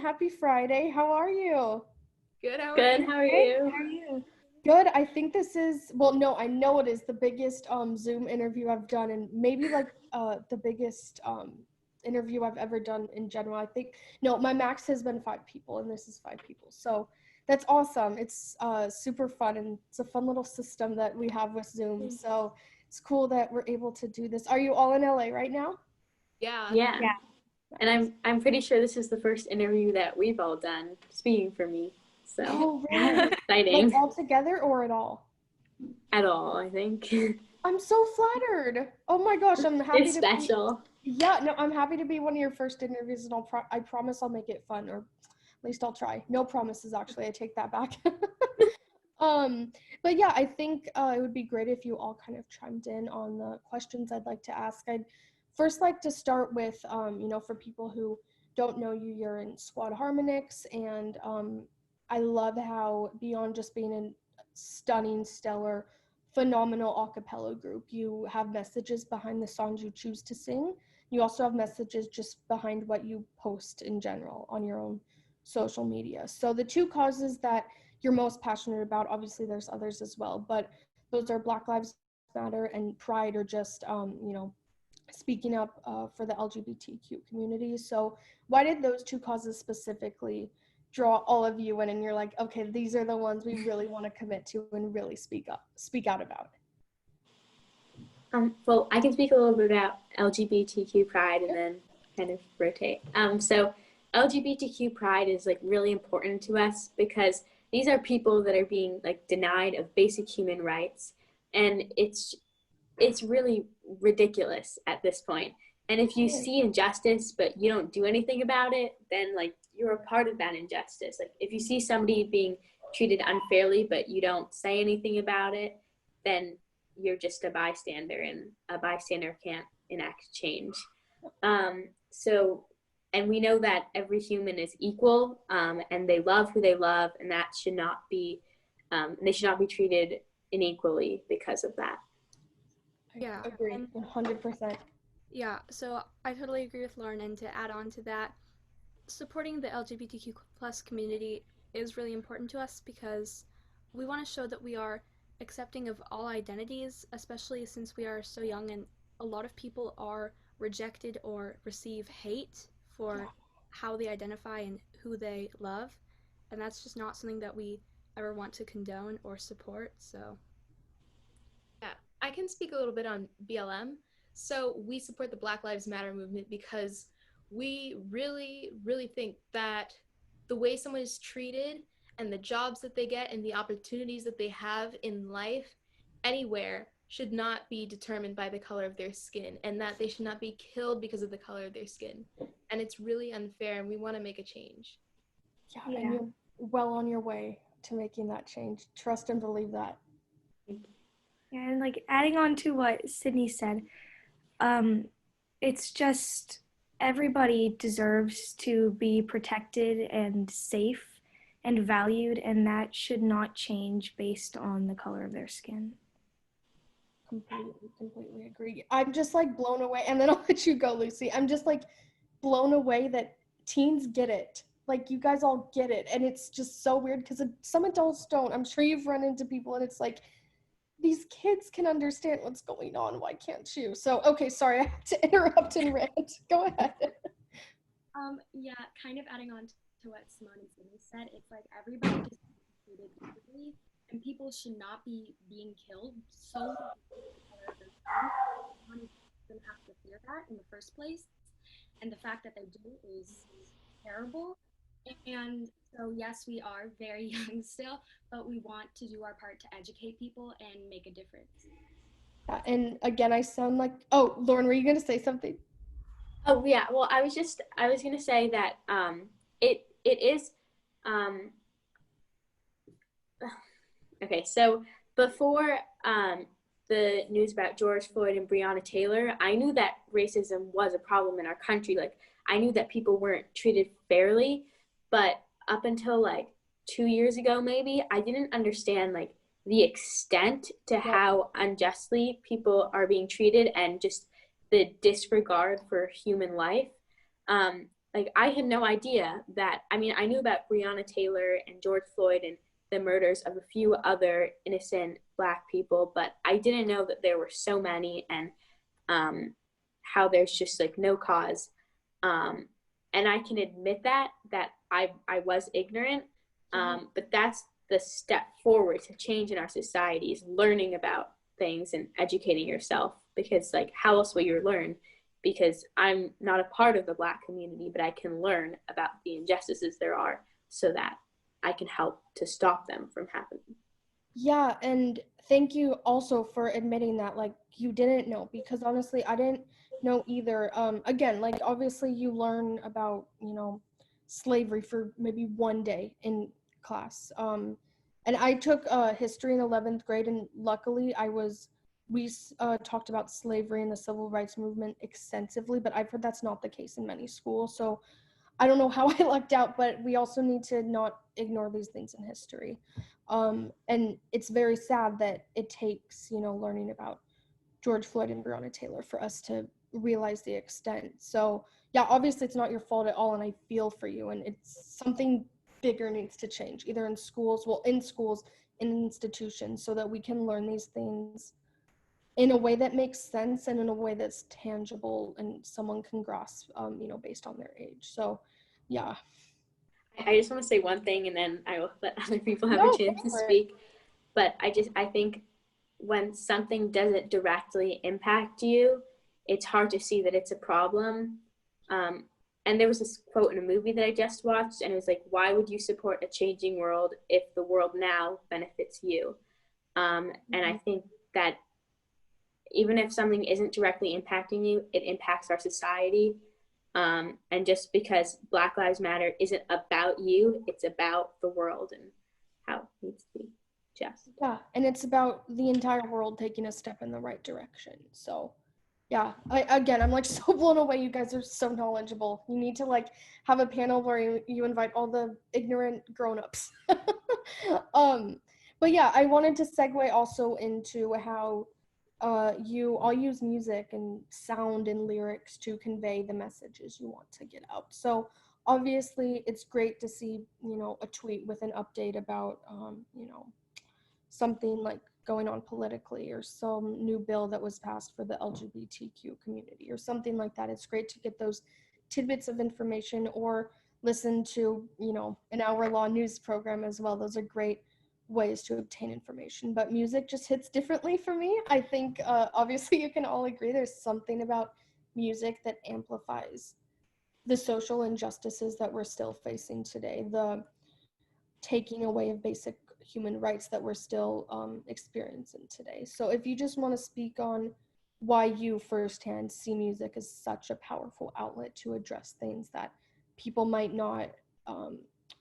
Happy Friday. How are you? Good, how are Good, you? how are you? Good. I think this is, well, no, I know it is the biggest Zoom interview I've done, and maybe like the biggest interview I've ever done in general. I think, no, my max has been 5 people, and this is 5 people. So that's awesome. It's super fun, and it's a fun little system that we have with Zoom. So it's cool that we're able to do this. Are you all in LA right now? Yeah. Yeah. And I'm pretty sure this is the first interview that we've all done, speaking for me. So Oh, really? Like exciting. all together or at all? At all, I think. I'm so flattered. Oh my gosh, I'm happy It's to be. special. Yeah, no, I'm happy to be one of your first interviews, and I promise I'll make it fun, or at least I'll try. No promises, actually. I take that back. But yeah, I think it would be great if you all kind of chimed in on the questions I'd like to ask. I'd first like to start with, for people who don't know you, you're in Squad Harmonix, and I love how beyond just being a stunning, stellar, phenomenal a cappella group, you have messages behind the songs you choose to sing. You also have messages just behind what you post in general on your own social media. So the two causes that you're most passionate about, obviously there's others as well, but those are Black Lives Matter and Pride, or just speaking up for the LGBTQ community. So why did those two causes specifically draw all of you in, and you're like, okay, these are the ones we really want to commit to and really speak out about? Well, I can speak a little bit about LGBTQ pride and then kind of rotate. So LGBTQ pride is like really important to us because these are people that are being like denied of basic human rights, and it's really ridiculous at this point. And if you see injustice but you don't do anything about it, then like you're a part of that injustice. Like if you see somebody being treated unfairly but you don't say anything about it, then you're just a bystander, and a bystander can't enact change. So, and we know that every human is equal, and they love who they love, and that should not be, they should not be treated unequally because of that. Yeah. I agree, 100%. Yeah, so I totally agree with Lauren, and to add on to that, supporting the LGBTQ plus community is really important to us because we want to show that we are accepting of all identities, especially since we are so young and a lot of people are rejected or receive hate for how they identify and who they love, and that's just not something that we ever want to condone or support. So yeah, I can speak a little bit on BLM. So we support the Black Lives Matter movement because we really, really think that the way someone is treated and the jobs that they get and the opportunities that they have in life anywhere should not be determined by the color of their skin, and that they should not be killed because of the color of their skin. And it's really unfair, and we want to make a change. Yeah, and you're well on your way to making that change. Trust and believe that. Yeah, and like adding on to what Sydney said, it's just everybody deserves to be protected and safe and valued, and that should not change based on the color of their skin. Completely agree. I'm just like blown away, and then I'll let you go, Lucy. I'm just like blown away that teens get it. Like you guys all get it, and it's just so weird because some adults don't. I'm sure you've run into people, and it's like, these kids can understand what's going on. Why can't you? So, okay, sorry, I had to interrupt and rant. Go ahead. Yeah, kind of adding on to what Simone and Sydney said, it's like everybody just treated equally, and people should not be being killed solely because of the color of their skin. One doesn't have to fear that in the first place, and the fact that they do is terrible. And so, yes, we are very young still, but we want to do our part to educate people and make a difference. And again, I sound like, oh, Lauren, were you going to say something? Oh yeah, well I was gonna say that it is okay, so before the news about George Floyd and Breonna Taylor, I knew that racism was a problem in our country. Like I knew that people weren't treated fairly, but up until like 2 years ago maybe, I didn't understand like the extent to how unjustly people are being treated and just the disregard for human life. like I had no idea that, I mean, I knew about Breonna Taylor and George Floyd and the murders of a few other innocent Black people, but I didn't know that there were so many, and how there's just like no cause. And I can admit that I was ignorant, but that's the step forward to change in our society, is learning about things and educating yourself, because like how else will you learn? Because I'm not a part of the Black community, but I can learn about the injustices there are so that I can help to stop them from happening. Yeah, and thank you also for admitting that like you didn't know, because honestly I didn't know either. Again, like obviously you learn about, slavery for maybe one day in class. And I took history in 11th grade, and luckily we talked about slavery and the civil rights movement extensively, but I've heard that's not the case in many schools. So I don't know how I lucked out, but we also need to not ignore these things in history. And it's very sad that it takes, learning about George Floyd and Breonna Taylor for us to realize the extent. So yeah, obviously it's not your fault at all, and I feel for you. And it's something bigger needs to change, either in schools, in institutions, so that we can learn these things in a way that makes sense and in a way that's tangible and someone can grasp, based on their age. So yeah. I just want to say one thing, and then I will let other people have No, a chance to speak. But I think when something doesn't directly impact you, it's hard to see that it's a problem. And there was this quote in a movie that I just watched, and it was like, why would you support a changing world if the world now benefits you? And I think that even if something isn't directly impacting you, it impacts our society. And just because Black Lives Matter isn't about you, it's about the world and how it needs to be just. Yeah, and it's about the entire world taking a step in the right direction. So yeah, I'm like so blown away. You guys are so knowledgeable. You need to like have a panel where you invite all the ignorant grown-ups. But yeah, I wanted to segue also into how you all use music and sound and lyrics to convey the messages you want to get out. So obviously it's great to see, a tweet with an update about, something like going on politically, or some new bill that was passed for the LGBTQ community or something like that. It's great to get those tidbits of information, or listen to, an hour-long news program as well. Those are great ways to obtain information, but music just hits differently for me. I think obviously you can all agree there's something about music that amplifies the social injustices that we're still facing today, the taking away of basic human rights that we're still experiencing today. So if you just want to speak on why you firsthand see music as such a powerful outlet to address things that people might not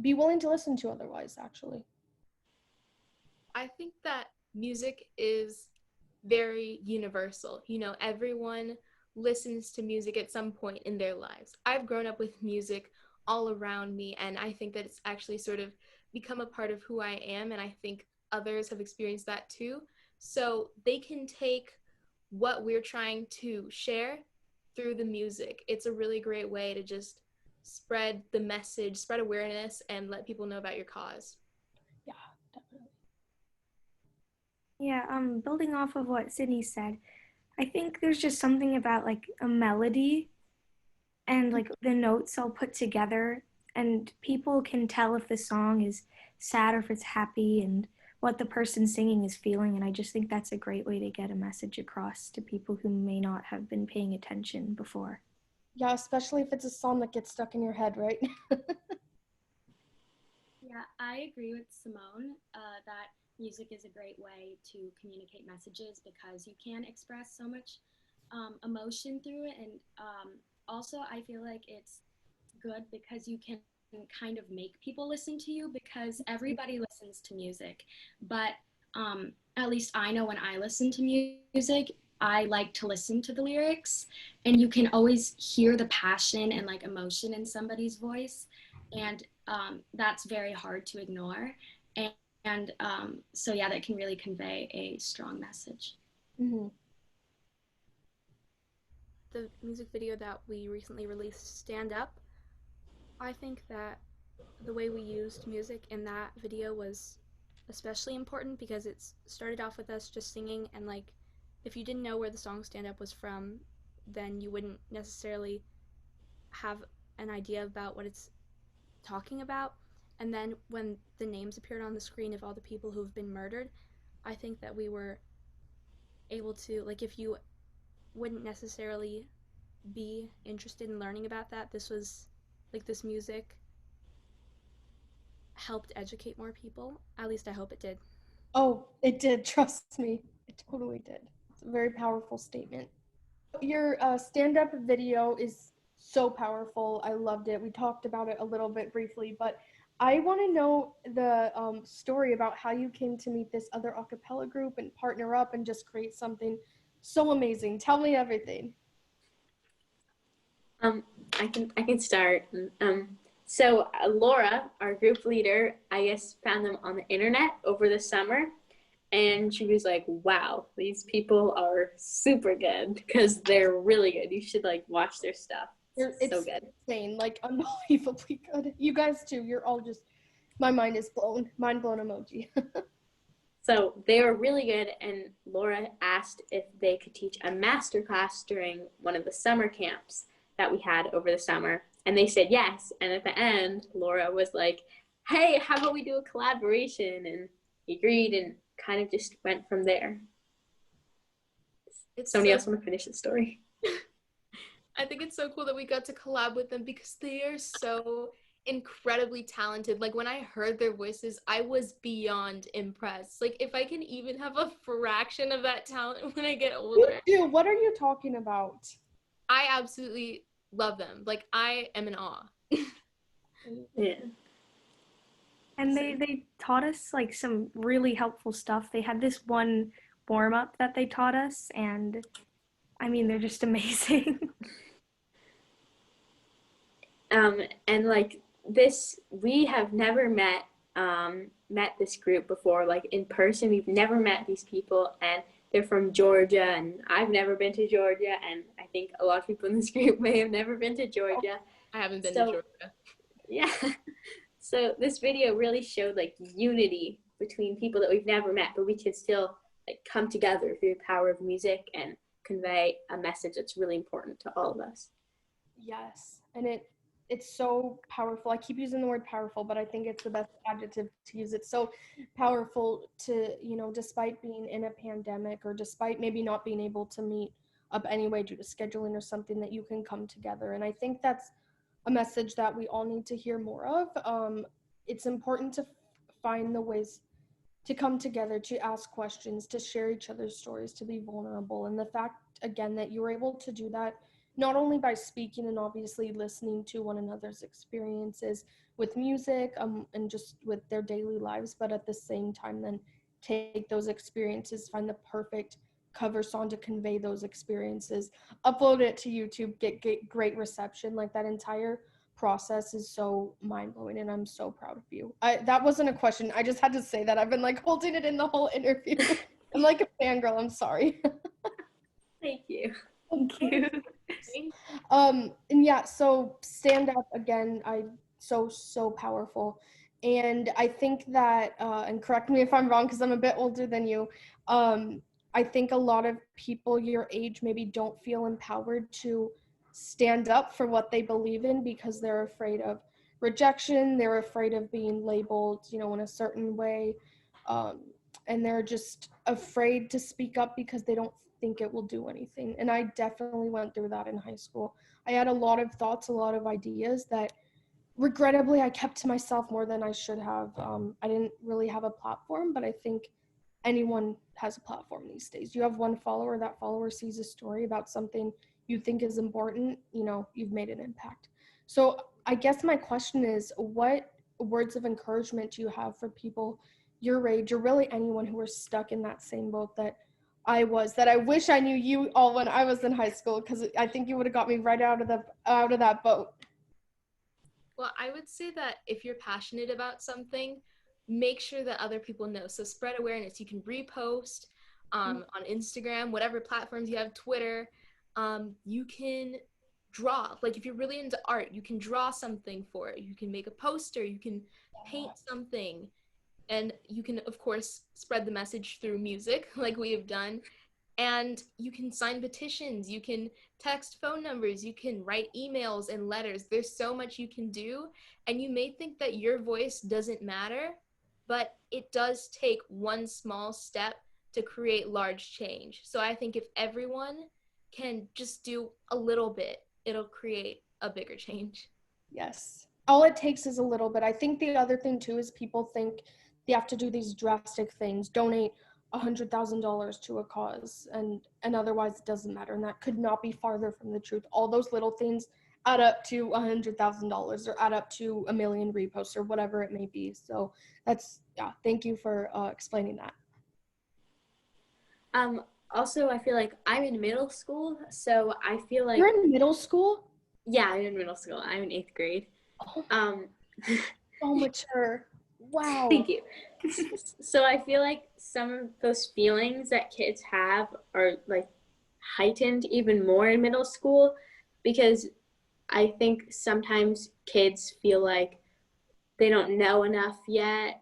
be willing to listen to otherwise, actually. I think that music is very universal. Everyone listens to music at some point in their lives. I've grown up with music all around me, and I think that it's actually sort of become a part of who I am, and I think others have experienced that too. So they can take what we're trying to share through the music. It's a really great way to just spread the message, spread awareness, and let people know about your cause. Yeah, definitely. Yeah, building off of what Sydney said, I think there's just something about like a melody and like the notes all put together, and people can tell if the song is sad or if it's happy, and what the person singing is feeling. And I just think that's a great way to get a message across to people who may not have been paying attention before. Yeah, especially if it's a song that gets stuck in your head, right? Yeah, I agree with Simone that music is a great way to communicate messages because you can express so much emotion through it. And also, I feel like it's good because you can kind of make people listen to you, because everybody listens to music. But at least I know when I listen to music, I like to listen to the lyrics, and you can always hear the passion and like emotion in somebody's voice. And that's very hard to ignore. And so, yeah, that can really convey a strong message. Mm-hmm. The music video that we recently released, Stand Up, I think that the way we used music in that video was especially important because it started off with us just singing, and like if you didn't know where the song Stand Up was from, then you wouldn't necessarily have an idea about what it's talking about. And then when the names appeared on the screen of all the people who've been murdered, I think that we were able to, like, if you wouldn't necessarily be interested in learning about that, this was like this music helped educate more people. At least I hope it did. Oh, it did. Trust me. It totally did. It's a very powerful statement. Your stand-up video is so powerful. I loved it. We talked about it a little bit briefly, but I want to know the story about how you came to meet this other a cappella group and partner up and just create something so amazing. Tell me everything. I can start. So Laura, our group leader, I guess found them on the internet over the summer, and she was like, "Wow, these people are super good because they're really good. You should like watch their stuff. It's so good, insane, like unbelievably good. You guys too. You're all just, my mind is blown. Mind blown emoji. So they were really good, and Laura asked if they could teach a master class during one of the summer camps that we had over the summer. And they said yes. And at the end, Laura was like, "Hey, how about we do a collaboration?" And he agreed and kind of just went from there. Somebody else want to finish the story? I think it's so cool that we got to collab with them because they are so incredibly talented. Like when I heard their voices, I was beyond impressed. Like if I can even have a fraction of that talent when I get older. Dude, what are you talking about? I absolutely love them. Like I am in awe. Yeah. And they taught us like some really helpful stuff. They had this one warm up that they taught us, and I mean they're just amazing. And like this, we have never met this group before, like in person. We've never met these people, and they're from Georgia, and I've never been to Georgia, and I think a lot of people in this group may have never been to Georgia. I haven't been to Georgia. Yeah. So this video really showed like unity between people that we've never met, but we can still like come together through the power of music and convey a message that's really important to all of us. Yes, and it's so powerful. I keep using the word powerful, but I think it's the best adjective to use. It's so powerful to, despite being in a pandemic or despite maybe not being able to meet up anyway due to scheduling or something, that you can come together. And I think that's a message that we all need to hear more of. It's important to find the ways to come together, to ask questions, to share each other's stories, to be vulnerable. And the fact, again, that you were able to do that not only by speaking and obviously listening to one another's experiences with music and just with their daily lives, but at the same time then take those experiences, find the perfect cover song to convey those experiences, upload it to YouTube, get great reception. Like that entire process is so mind-blowing, and I'm so proud of you. That wasn't a question, I just had to say that. I've been like holding it in the whole interview. I'm like a fangirl, I'm sorry. Thank you. Thank you. And yeah, so stand up again, so powerful. And I think that and correct me if I'm wrong because I'm a bit older than you, I think a lot of people your age maybe don't feel empowered to stand up for what they believe in because they're afraid of rejection, they're afraid of being labeled, in a certain way, and they're just afraid to speak up because they don't think it will do anything. And I definitely went through that in high school. I had a lot of thoughts, a lot of ideas that regrettably I kept to myself more than I should have. I didn't really have a platform, but I think anyone has a platform these days. You have one follower, that follower sees a story about something you think is important, you've made an impact. So I guess my question is, what words of encouragement do you have for people your age, or really anyone who are stuck in that same boat that I was, that I wish I knew you all when I was in high school, because I think you would have got me right out of that boat. Well, I would say that if you're passionate about something, make sure that other people know. So spread awareness. You can repost on Instagram, whatever platforms you have, Twitter. You can draw. Like if you're really into art, you can draw something for it. You can make a poster, you can paint something, and you can of course spread the message through music like we have done. And you can sign petitions, you can text phone numbers, you can write emails and letters. There's so much you can do, and you may think that your voice doesn't matter, but it does take one small step to create large change. So I think if everyone can just do a little bit, it'll create a bigger change. Yes. All it takes is a little bit. I think the other thing too is people think they have to do these drastic things, donate $100,000 to a cause, and otherwise it doesn't matter. And that could not be farther from the truth. All those little things add up to $100,000 or add up to 1 million reposts or whatever it may be. So that's, yeah, thank you for explaining that. Also, I feel like I'm in middle school, so I feel like... You're in middle school? Yeah, I'm in middle school. I'm in 8th grade. Oh, so mature. Wow. Thank you. So I feel like some of those feelings that kids have are like heightened even more in middle school, because I think sometimes kids feel like they don't know enough yet,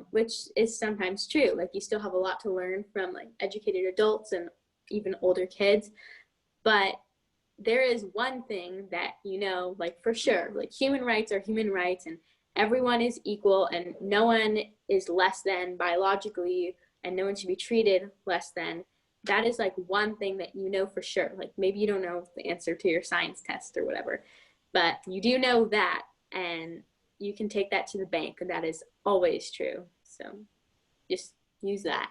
which is sometimes true. Like you still have a lot to learn from like educated adults and even older kids. But there is one thing that, you know, like for sure, like human rights are human rights, and everyone is equal, and no one is less than biologically, and no one should be treated less than. That is like one thing that you know for sure. Like maybe you don't know the answer to your science test or whatever, but you do know that, and you can take that to the bank, and that is always true. So just use that.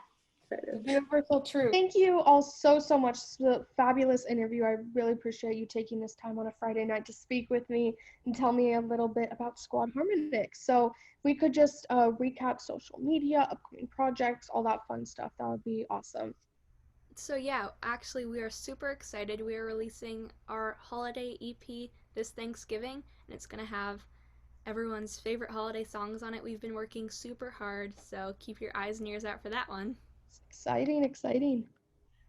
Universal truth. Thank you all so much. This was a fabulous interview. I really appreciate you taking this time on a Friday night to speak with me and tell me a little bit about Squad Harmonix. So if we could just recap social media, upcoming projects, all that fun stuff, that would be awesome. So yeah, actually we are super excited. We are releasing our holiday EP this Thanksgiving, and it's going to have everyone's favorite holiday songs on it. We've been working super hard, so keep your eyes and ears out for that one. Exciting.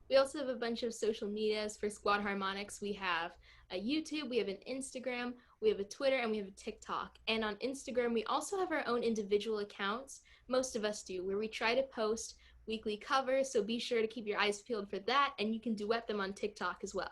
We also have a bunch of social medias for Squad Harmonix. We have a YouTube, we have an Instagram, we have a Twitter, and we have a TikTok. And on Instagram, we also have our own individual accounts, most of us do, where we try to post weekly covers, so be sure to keep your eyes peeled for that, and you can duet them on TikTok as well.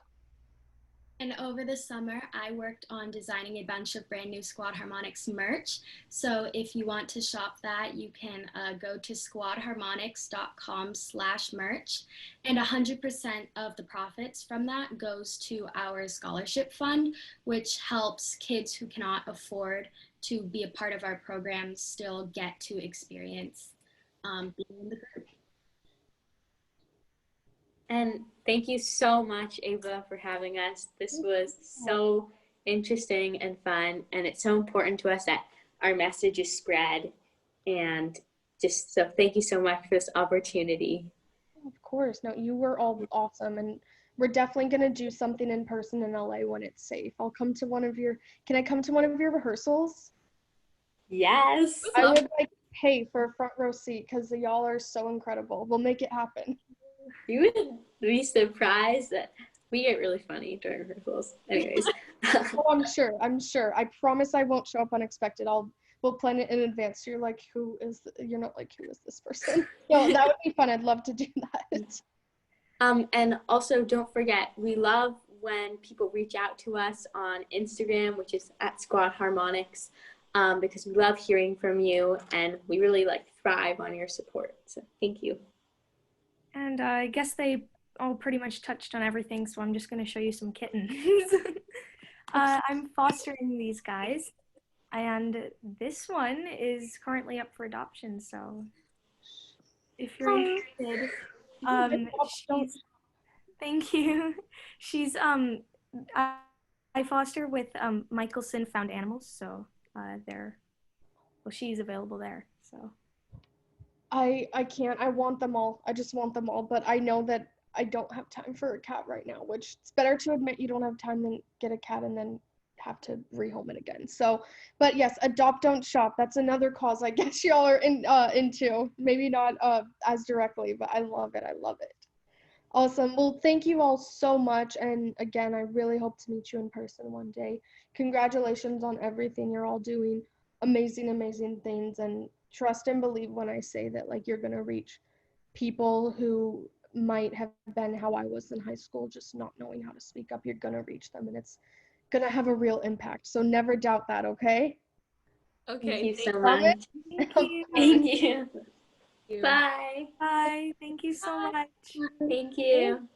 And over the summer, I worked on designing a bunch of brand new Squad Harmonix merch. So if you want to shop that, you can go to squadharmonix.com/merch. And 100% of the profits from that goes to our scholarship fund, which helps kids who cannot afford to be a part of our program still get to experience being in the group. And thank you so much, Ava, for having us. This was so interesting and fun, and it's so important to us that our message is spread. And just so thank you so much for this opportunity. Of course. No, you were all awesome, and we're definitely going to do something in person in LA when it's safe. I'll come to can I come to one of your rehearsals? Yes. I would like pay for a front row seat because y'all are so incredible. We'll make it happen. You would be surprised that we get really funny during rehearsals. Anyways. Oh, I'm sure. I promise I won't show up unexpected. We'll plan it in advance. So you're like, you're not like, who is this person? No, that would be fun. I'd love to do that. And also don't forget, we love when people reach out to us on Instagram, which is at Squad Harmonix, because we love hearing from you, and we really thrive on your support. So thank you. And I guess they all pretty much touched on everything, so I'm just going to show you some kittens. I'm fostering these guys, and this one is currently up for adoption, so if you're interested, thank you. She's, I foster with Michelson Found Animals, so she's available there, so. I can't. I want them all. I just want them all. But I know that I don't have time for a cat right now, which it's better to admit you don't have time than get a cat and then have to rehome it again. So, but yes, adopt, don't shop. That's another cause I guess y'all are into. Maybe not as directly, but I love it. Awesome. Well, thank you all so much. And again, I really hope to meet you in person one day. Congratulations on everything. You're all doing amazing, amazing things. And trust and believe when I say that, like, you're going to reach people who might have been how I was in high school, just not knowing how to speak up. You're going to reach them, and it's going to have a real impact. So never doubt that, okay? Thank you so Promise? much. Thank you. Thank you. you. Bye. Bye. Thank you so much. Thank you.